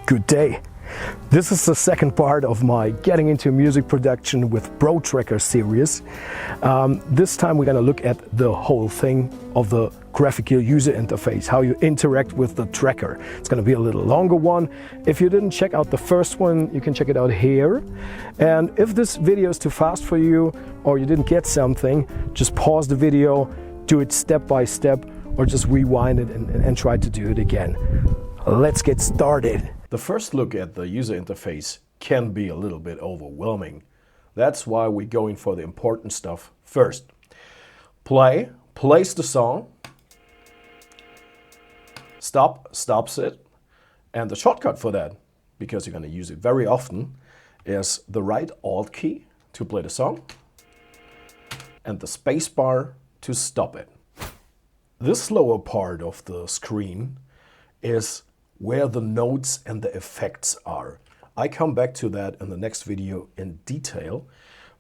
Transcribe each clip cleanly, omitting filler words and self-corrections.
Good day. This is the second part of my Getting into Music Production with Protracker series. This time we're going to look at the whole thing of the graphical user interface, how you interact with the tracker. It's going to be a little longer one. If you didn't check out the first one, you can check it out here. And if this video is too fast for you or you didn't get something, just pause the video, do it step by step, or just rewind it and try to do it again. Let's get started. The first look at the user interface can be a little bit overwhelming. That's why we're going for the important stuff first. Play plays the song. Stop stops it. And the shortcut for that, because you're going to use it very often, is the right Alt key to play the song and the space bar to stop it. This lower part of the screen is where the notes and the effects are. I come back to that in the next video in detail,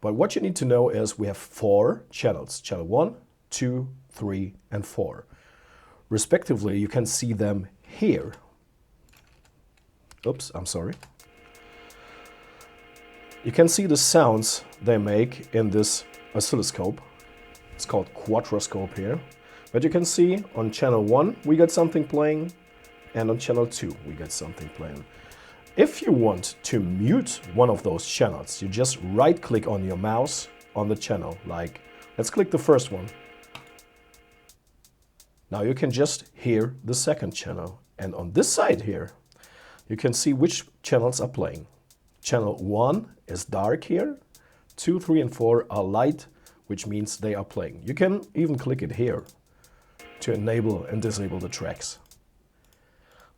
but what you need to know is we have 4 channels, channel 1, 2, 3, and 4. Respectively, you can see them here. Oops, I'm sorry. You can see the sounds they make in this oscilloscope. It's called quadroscope here. But you can see on channel 1 we got something playing, and on channel 2 we got something playing. If you want to mute one of those channels, you just right click on your mouse on the channel. Like, let's click the first one. Now you can just hear the second channel. And on this side here, you can see which channels are playing. Channel 1 is dark here. 2, 3, and 4 are light, which means they are playing. You can even click it here to enable and disable the tracks.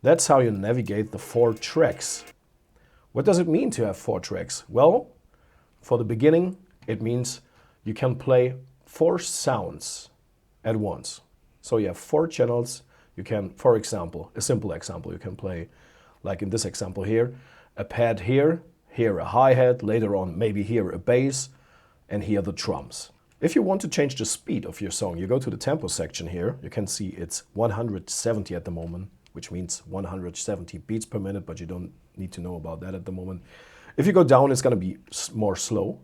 That's how you navigate the 4 tracks. What does it mean to have 4 tracks? Well, for the beginning, it means you can play 4 sounds at once. So you have 4 channels. You can, for example, a simple example, you can play, like in this example here, a pad here a hi-hat, later on maybe here a bass, and here the drums. If you want to change the speed of your song, you go to the tempo section here. You can see it's 170 at the moment, which means 170 beats per minute, but you don't need to know about that at the moment. If you go down, it's going to be more slow.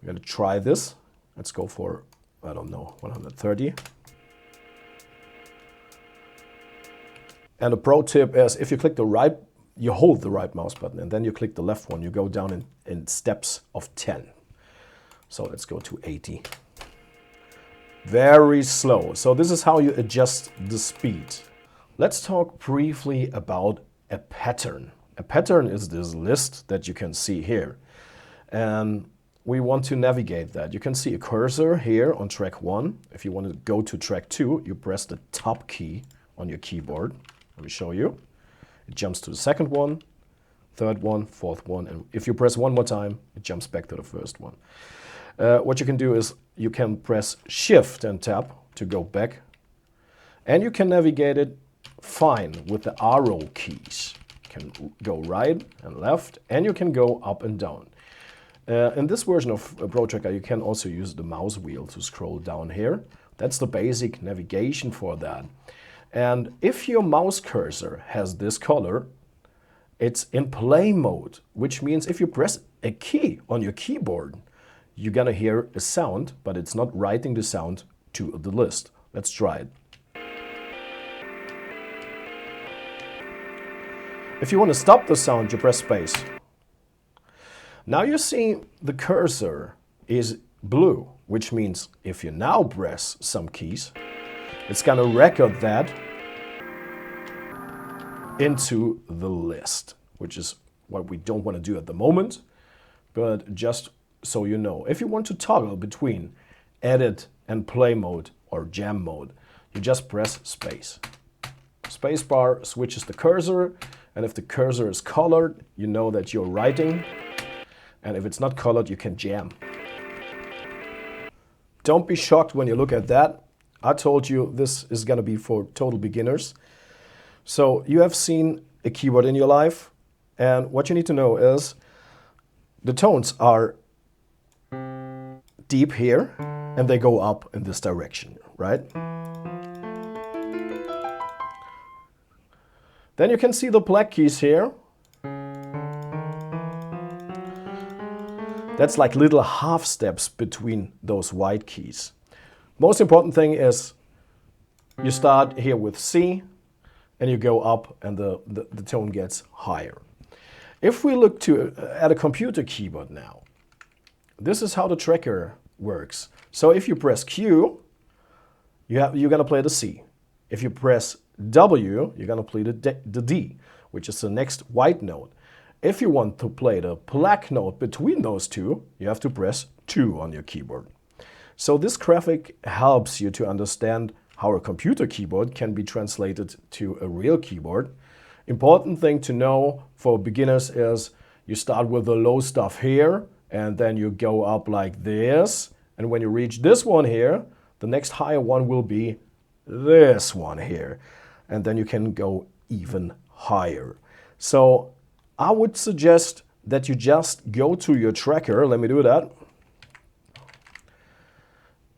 We're going to try this. Let's go for, I don't know, 130. And a pro tip is if you click the right, you hold the right mouse button and then you click the left one, you go down in steps of 10. So let's go to 80. Very slow. So this is how you adjust the speed. Let's talk briefly about a pattern. A pattern is this list that you can see here. And we want to navigate that. You can see a cursor here on track 1. If you want to go to track 2, you press the top key on your keyboard. Let me show you. It jumps to the second one, third one, fourth one. And if you press one more time, it jumps back to the first one. What you can do is you can press Shift and Tab to go back. And you can navigate it fine with the arrow keys. You can go right and left, and you can go up and down. In this version of Protracker, you can also use the mouse wheel to scroll down here. That's the basic navigation for that. And if your mouse cursor has this color, it's in play mode, which means if you press a key on your keyboard, you're gonna hear a sound, but it's not writing the sound to the list. Let's try it. If you want to stop the sound, you press space. Now you see the cursor is blue, which means if you now press some keys, it's going to record that into the list, which is what we don't want to do at the moment, but just so you know. If you want to toggle between edit and play mode or jam mode, you just press space. Spacebar switches the cursor. And if the cursor is colored, you know that you're writing. And if it's not colored, you can jam. Don't be shocked when you look at that. I told you this is going to be for total beginners. So you have seen a keyboard in your life. And what you need to know is the tones are deep here and they go up in this direction, right? Then you can see the black keys here. That's like little half steps between those white keys. Most important thing is you start here with C and you go up and the tone gets higher. If we look at a computer keyboard now, this is how the tracker works. So if you press Q, you're going to play the C. If you press W, you're going to play the D, which is the next white note. If you want to play the black note between those two, you have to press 2 on your keyboard. So this graphic helps you to understand how a computer keyboard can be translated to a real keyboard. Important thing to know for beginners is you start with the low stuff here and then you go up like this. And when you reach this one here, the next higher one will be this one here. And then you can go even higher. So I would suggest that you just go to your tracker. Let me do that.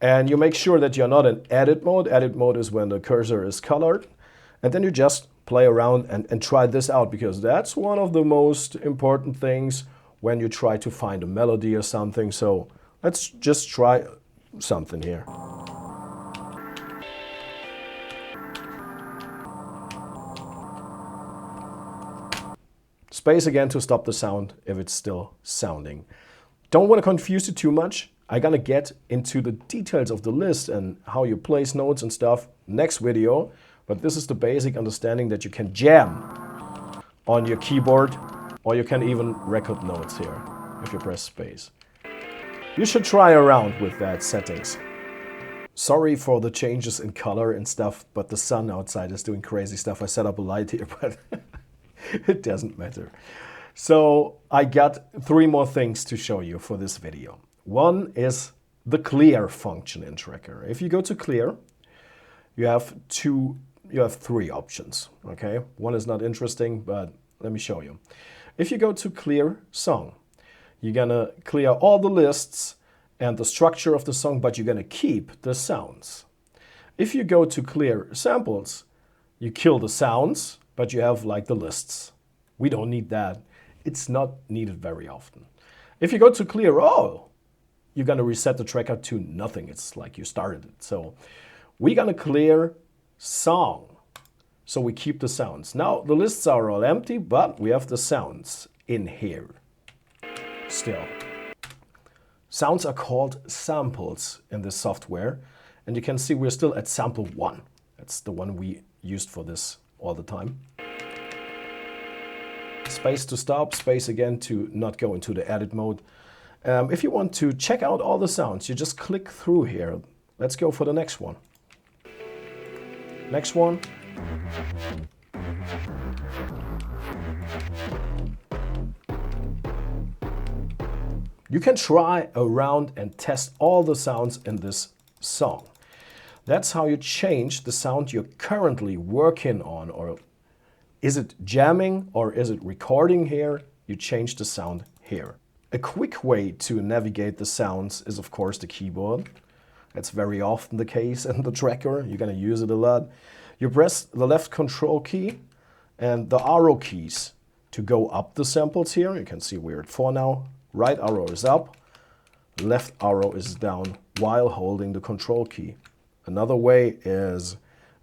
And you make sure that you're not in edit mode. Edit mode is when the cursor is colored. And then you just play around and try this out, because that's one of the most important things when you try to find a melody or something. So let's just try something here. Space again to stop the sound if it's still sounding. Don't want to confuse you too much. I'm gonna get into the details of the list and how you place notes and stuff next video. But this is the basic understanding that you can jam on your keyboard, or you can even record notes here if you press space. You should try around with that settings. Sorry for the changes in color and stuff, but the sun outside is doing crazy stuff. I set up a light here, but it doesn't matter. So I got 3 more things to show you for this video. One is the clear function in Tracker. If you go to clear, you have 3 options, okay? One is not interesting, but let me show you. If you go to clear song, you're gonna clear all the lists and the structure of the song, but you're gonna keep the sounds. If you go to clear samples, you kill the sounds, but you have like the lists. We don't need that. It's not needed very often. If you go to clear all, you're gonna reset the tracker to nothing. It's like you started it. So we're gonna clear song. So we keep the sounds. Now the lists are all empty, but we have the sounds in here still. Sounds are called samples in this software. And you can see we're still at sample 1. That's the one we used for this all the time. Space to stop, space again to not go into the edit mode. If you want to check out all the sounds, you just click through here. Let's go for the next one. Next one. You can try around and test all the sounds in this song. That's how you change the sound you're currently working on. Or is it jamming or is it recording here? You change the sound here. A quick way to navigate the sounds is of course the keyboard. That's very often the case in the tracker. You're going to use it a lot. You press the left control key and the arrow keys to go up the samples here. You can see we're at 4 now. Right arrow is up, left arrow is down while holding the control key. Another way is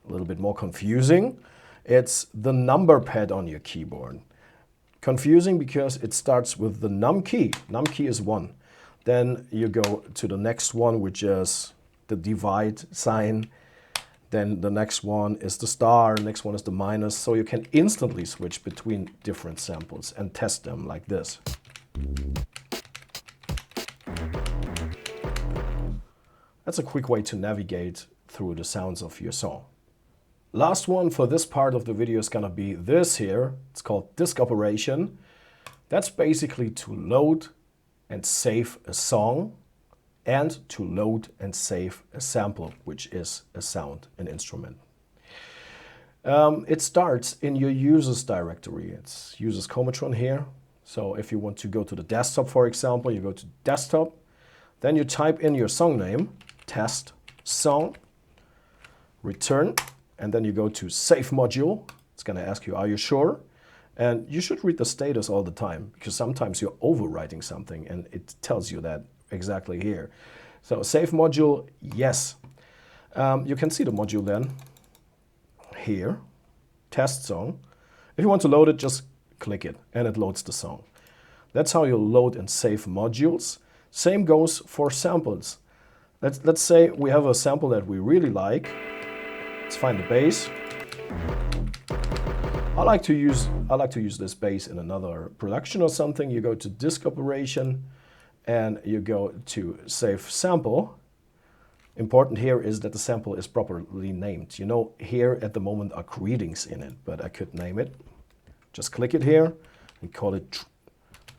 a little bit more confusing. It's the number pad on your keyboard. Confusing because it starts with the num key. Num key is 1. Then you go to the next one, which is the divide sign. Then the next one is the star, next one is the minus. So you can instantly switch between different samples and test them like this. That's a quick way to navigate through the sounds of your song. Last one for this part of the video is gonna be this here. It's called disk operation. That's basically to load and save a song and to load and save a sample, which is a sound, an instrument. It starts in your users directory. It's users Comatron here. So if you want to go to the desktop, for example, you go to desktop, then you type in your song name, test song, return, and then you go to save module. It's going to ask you, are you sure? And you should read the status all the time, because sometimes you're overwriting something and it tells you that exactly here. So save module, yes. You can see the module then here, test song. If you want to load it, just click it and it loads the song. That's how you load and save modules. Same goes for samples. Let's say we have a sample that we really like. Let's find the bass. I like to use this bass in another production or something. You go to disk operation and you go to save sample. Important here is that the sample is properly named. You know, here at the moment are greetings in it, but I could name it. Just click it here and call it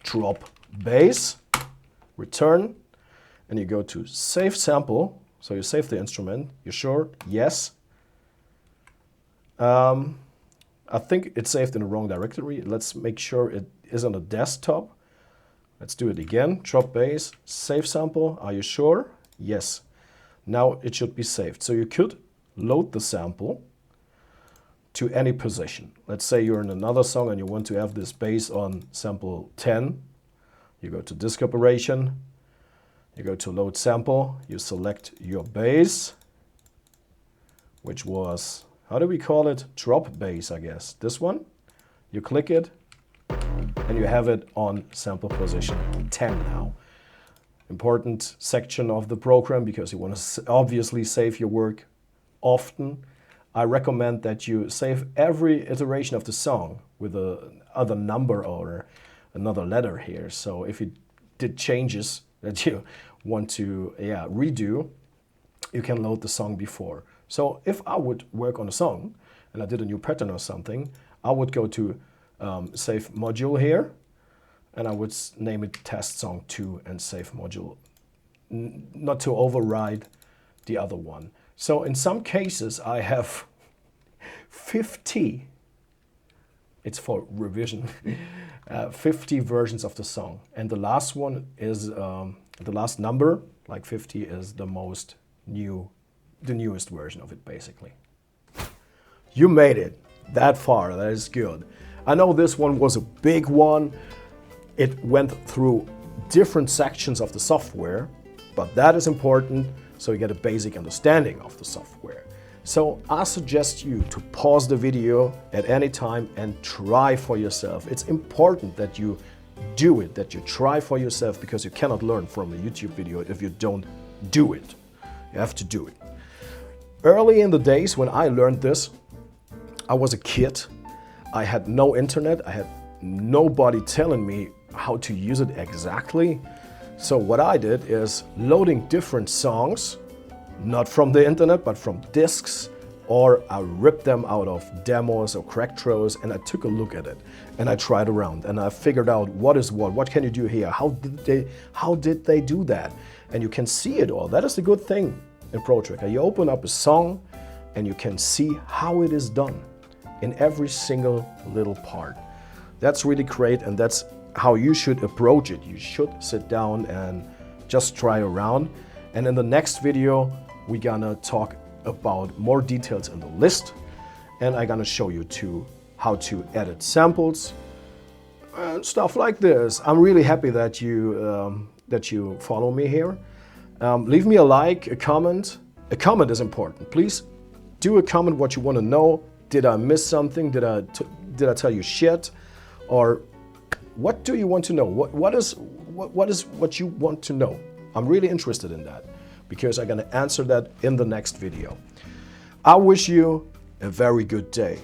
drop bass, return, and you go to save sample. So you save the instrument. You sure? Yes. I think it's saved in the wrong directory. Let's make sure it is on the desktop. Let's do it again. Drop bass, save sample. Are you sure? Yes. Now it should be saved. So you could load the sample to any position. Let's say you're in another song and you want to have this bass on sample 10. You go to disk operation. You go to load sample. You select your bass, which was, how do we call it? Drop bass, I guess. This one. You click it and you have it on sample position 10 now. Important section of the program because you want to obviously save your work often. I recommend that you save every iteration of the song with another number or another letter here. So if you did changes that you want to redo, you can load the song before. So if I would work on a song and I did a new pattern or something, I would go to save module here and I would name it test song 2 and save module, not to override the other one. So in some cases I have 50, it's for revision, 50 versions of the song. And the last one is, the last number, like 50, is the newest version of it basically. You made it that far, that is good. I know this one was a big one. It went through different sections of the software, but that is important so you get a basic understanding of the software. So I suggest you to pause the video at any time and try for yourself. It's important that you do it, that you try for yourself, because you cannot learn from a YouTube video if you don't do it. You have to do it. Early in the days when I learned this, I was a kid. I had no internet. I had nobody telling me how to use it exactly. So what I did is loading different songs, not from the internet, but from discs, or I ripped them out of demos or crack throws and I took a look at it and I tried around and I figured out what is what can you do here, how did they do that? And you can see it all. That is the good thing in Protracker. You open up a song and you can see how it is done in every single little part. That's really great, and that's how you should approach it. You should sit down and just try around. And in the next video, we're gonna talk about more details in the list, and I'm gonna show you how to edit samples and stuff like this. I'm really happy that you follow me here. Leave me a like, a comment. A comment is important. Please do a comment what you want to know. Did I miss something? Did I tell you shit? Or what do you want to know? What is what you want to know? I'm really interested in that because I'm gonna answer that in the next video. I wish you a very good day.